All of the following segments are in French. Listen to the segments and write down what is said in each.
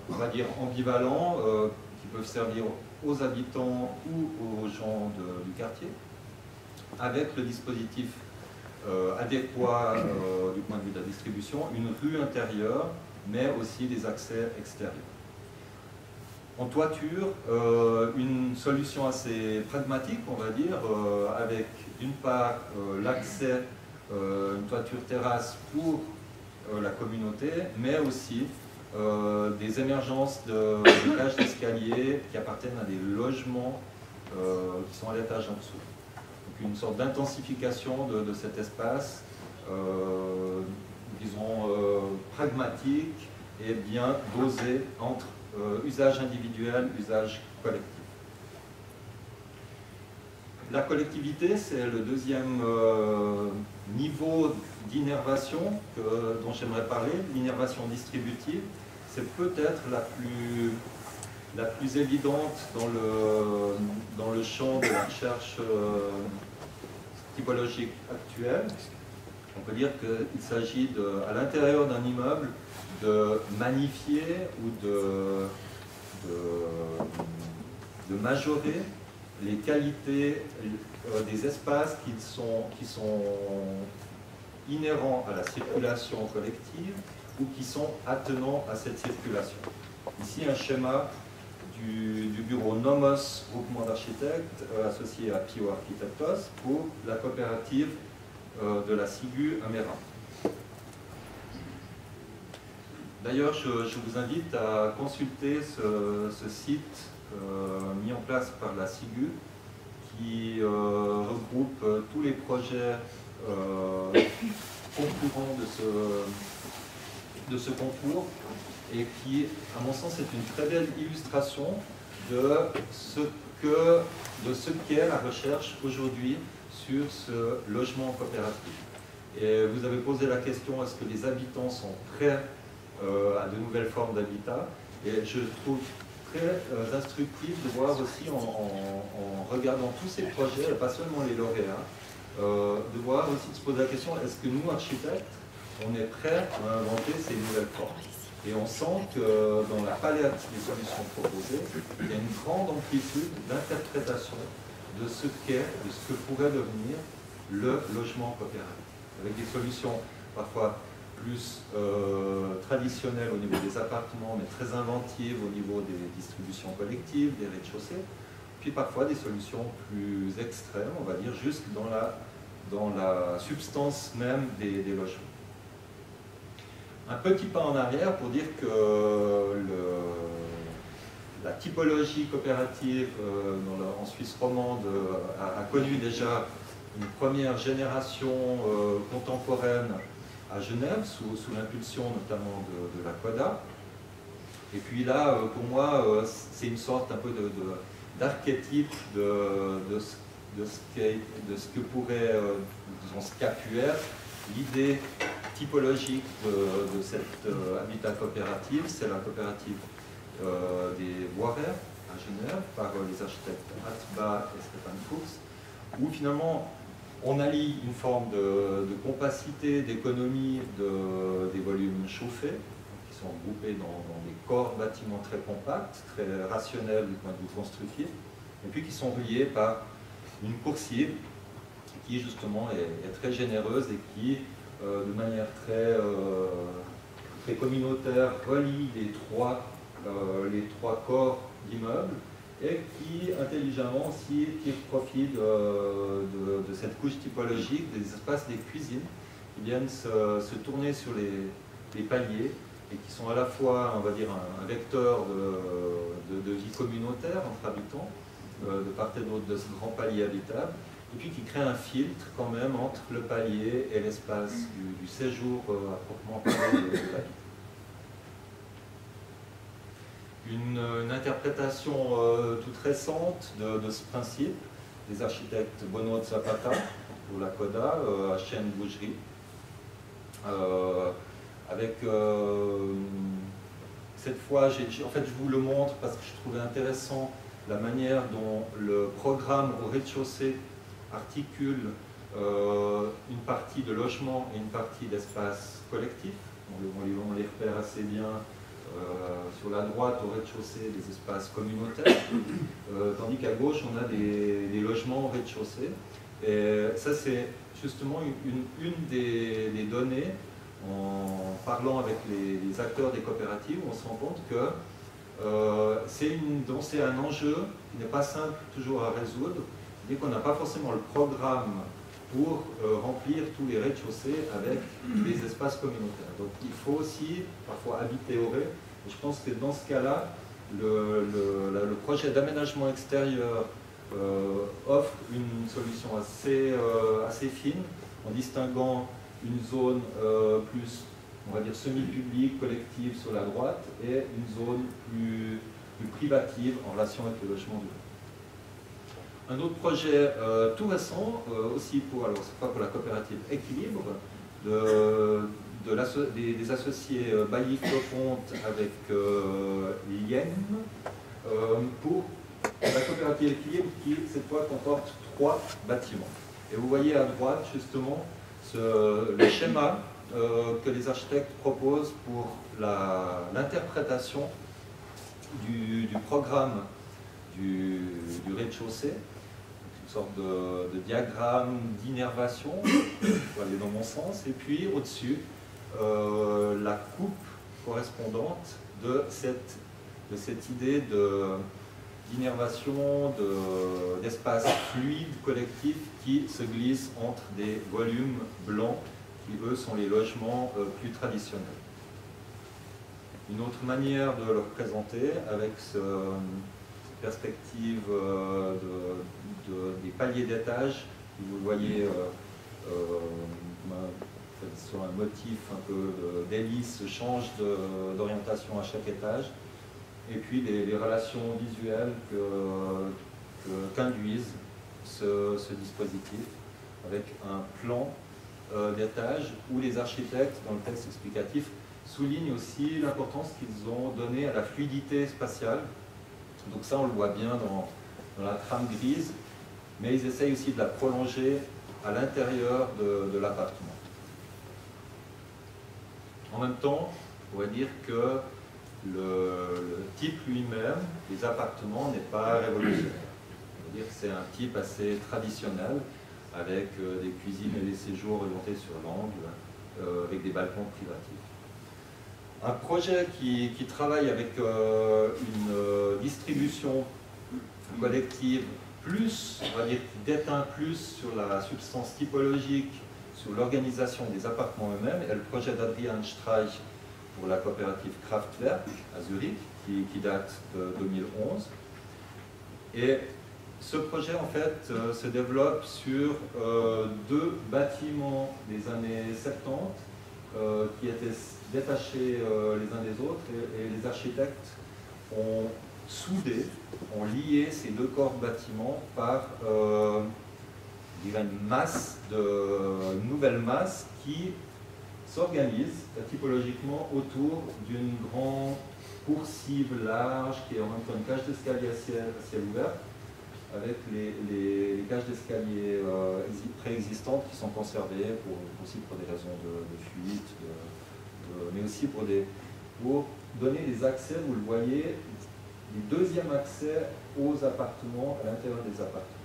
on va dire, ambivalents, qui peuvent servir aux habitants ou aux gens du quartier, avec le dispositif adéquat du point de vue de la distribution, une rue intérieure, mais aussi des accès extérieurs. En toiture, une solution assez pragmatique, on va dire, avec d'une part l'accès, une toiture terrasse pour la communauté, mais aussi des émergences de cages d'escalier qui appartiennent à des logements qui sont à l'étage en dessous. Donc une sorte d'intensification de cet espace, disons, pragmatique et bien dosé entre usage individuel, usage collectif. La collectivité, c'est le deuxième niveau d'innervation dont j'aimerais parler, l'innervation distributive. C'est peut-être la plus évidente dans le champ de la recherche typologique actuelle. On peut dire qu'il s'agit, à l'intérieur d'un immeuble, de magnifier ou de majorer les qualités des espaces qui sont inhérents à la circulation collective ou qui sont attenants à cette circulation. Ici, un schéma du bureau Nomos, groupement d'architectes, associé à Pio Architectos, pour la coopérative de la SIGU à Mérin. D'ailleurs, je vous invite à consulter ce site mis en place par la SIGU qui regroupe tous les projets concurrents de ce concours et qui, à mon sens, est une très belle illustration de ce qu'est la recherche aujourd'hui sur ce logement coopératif. Et vous avez posé la question, est-ce que les habitants sont prêts à de nouvelles formes d'habitat? Et je trouve très instructif de voir aussi, en regardant tous ces projets, et pas seulement les lauréats, de voir aussi, de se poser la question, est-ce que nous, architectes, on est prêts à inventer ces nouvelles formes? Et on sent que dans la palette des solutions proposées, il y a une grande amplitude d'interprétation de ce qu'est, de ce que pourrait devenir le logement coopératif, avec des solutions parfois plus traditionnelles au niveau des appartements, mais très inventives au niveau des distributions collectives, des rez-de-chaussée, puis parfois des solutions plus extrêmes, on va dire, jusque dans la substance même des logements. Un petit pas en arrière pour dire que la typologie coopérative en Suisse romande a connu déjà une première génération contemporaine à Genève, sous l'impulsion notamment de la CODA. Et puis là, pour moi, c'est une sorte un peu d'archétype de ce que pourrait, disons, ce qu'a pu être l'idée typologique de cet habitat coopératif. C'est la coopérative des Boisverts à Genève, par les architectes Atba et Stéphane Fuchs, où finalement on allie une forme de compacité, d'économie des volumes chauffés, qui sont groupés dans des corps bâtiments très compacts, très rationnels du point de vue constructif, et puis qui sont reliés par une coursive qui justement est très généreuse et qui, de manière très communautaire, relie les trois corps d'immeubles et qui, intelligemment aussi, tire profit de cette couche typologique des espaces des cuisines qui viennent se tourner sur les paliers et qui sont à la fois, on va dire, un vecteur de vie communautaire entre habitants, de part et d'autre de ce grand palier habitable, et puis qui crée un filtre quand même entre le palier et l'espace du séjour à proprement parler de l'habitat. Une interprétation toute récente de ce principe des architectes Bono de Zapata pour la CODA à Chêne-Bougerie, avec cette fois, en fait je vous le montre parce que je trouvais intéressant la manière dont le programme au rez-de-chaussée articule une partie de logement et une partie d'espace collectif. On les repère assez bien Sur la droite, au rez-de-chaussée, des espaces communautaires, tandis qu'à gauche, on a des logements au rez-de-chaussée. Et ça, c'est justement une des données, en parlant avec les acteurs des coopératives, on se rend compte que c'est un enjeu qui n'est pas simple toujours à résoudre, dès qu'on n'a pas forcément le programme pour remplir tous les rez-de-chaussée avec des espaces communautaires. Donc il faut aussi parfois habiter au rez. Et je pense que dans ce cas-là, le projet d'aménagement extérieur offre une solution assez fine, en distinguant une zone plus, on va dire, semi-publique, collective sur la droite, et une zone plus privative en relation avec le logement du rez. Un autre projet tout récent, aussi pour, alors c'est pas pour la coopérative Équilibre, des associés Bailly Cloponte avec l'IEM, pour la coopérative Équilibre qui, cette fois, comporte 3 bâtiments. Et vous voyez à droite, justement, le schéma que les architectes proposent pour l'interprétation du programme du rez-de-chaussée, une sorte de diagramme d'innervation, pour aller dans mon sens, et puis au-dessus, la coupe correspondante de cette idée d'innervation, d'espace fluide collectif qui se glisse entre des volumes blancs qui, eux, sont les logements plus traditionnels. Une autre manière de le représenter avec cette perspective des paliers d'étage, vous le voyez sur un motif un peu d'hélice, change d'orientation à chaque étage, et puis les relations visuelles qu'induisent ce dispositif, avec un plan d'étage où les architectes, dans le texte explicatif, soulignent aussi l'importance qu'ils ont donnée à la fluidité spatiale. Donc ça, on le voit bien dans la trame grise, mais ils essayent aussi de la prolonger à l'intérieur de l'appartement. En même temps, on va dire que le type lui-même, les appartements, n'est pas révolutionnaire. On va dire que c'est un type assez traditionnel, avec des cuisines et des séjours orientés sur l'angle, avec des balcons privatifs. Un projet qui travaille avec une distribution collective plus, on va dire, qui déteint plus sur la substance typologique, sur l'organisation des appartements eux-mêmes, est le projet d'Adrian Streich pour la coopérative Kraftwerk à Zurich, qui date de 2011. Et ce projet, en fait, se développe sur 2 bâtiments des années 70 qui étaient détachés les uns des autres, et les architectes ont soudé, ont lié ces 2 corps de bâtiments par une nouvelle masse qui s'organise typologiquement autour d'une grande coursive large qui est en même temps une cage d'escalier à ciel ouvert, avec les cages d'escalier préexistantes qui sont conservées aussi pour des raisons de fuite, mais aussi pour donner des accès, vous le voyez, des deuxièmes accès aux appartements, à l'intérieur des appartements.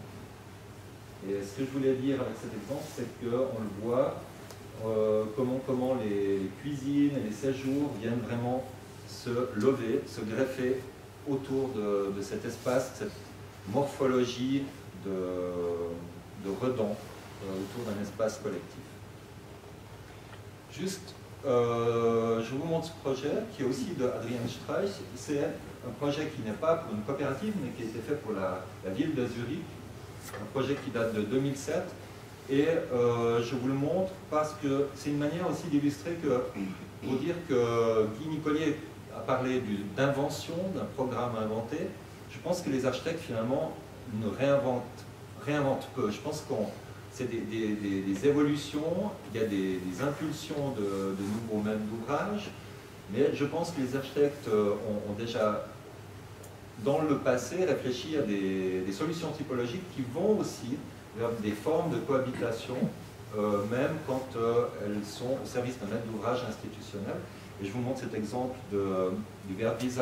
Et ce que je voulais dire avec cet exemple, c'est qu'on le voit, comment les cuisines et les séjours viennent vraiment se lever, se greffer autour de cet espace, cette morphologie de redans autour d'un espace collectif. Juste, je vous montre ce projet qui est aussi de Adrian Streich. C'est un projet qui n'est pas pour une coopérative, mais qui a été fait pour la ville de Zurich, un projet qui date de 2007. Et je vous le montre parce que c'est une manière aussi d'illustrer pour dire que Guy Nicolier a parlé d'invention, d'un programme inventé. Je pense que les architectes, finalement, ne réinventent peu. Je pense que c'est des évolutions, il y a des impulsions de nouveaux maîtres d'ouvrage, mais je pense que les architectes ont déjà, dans le passé, réfléchi à des solutions typologiques qui vont aussi vers des formes de cohabitation, même quand elles sont au service d'un maître d'ouvrage institutionnel. Et je vous montre cet exemple du verbe vis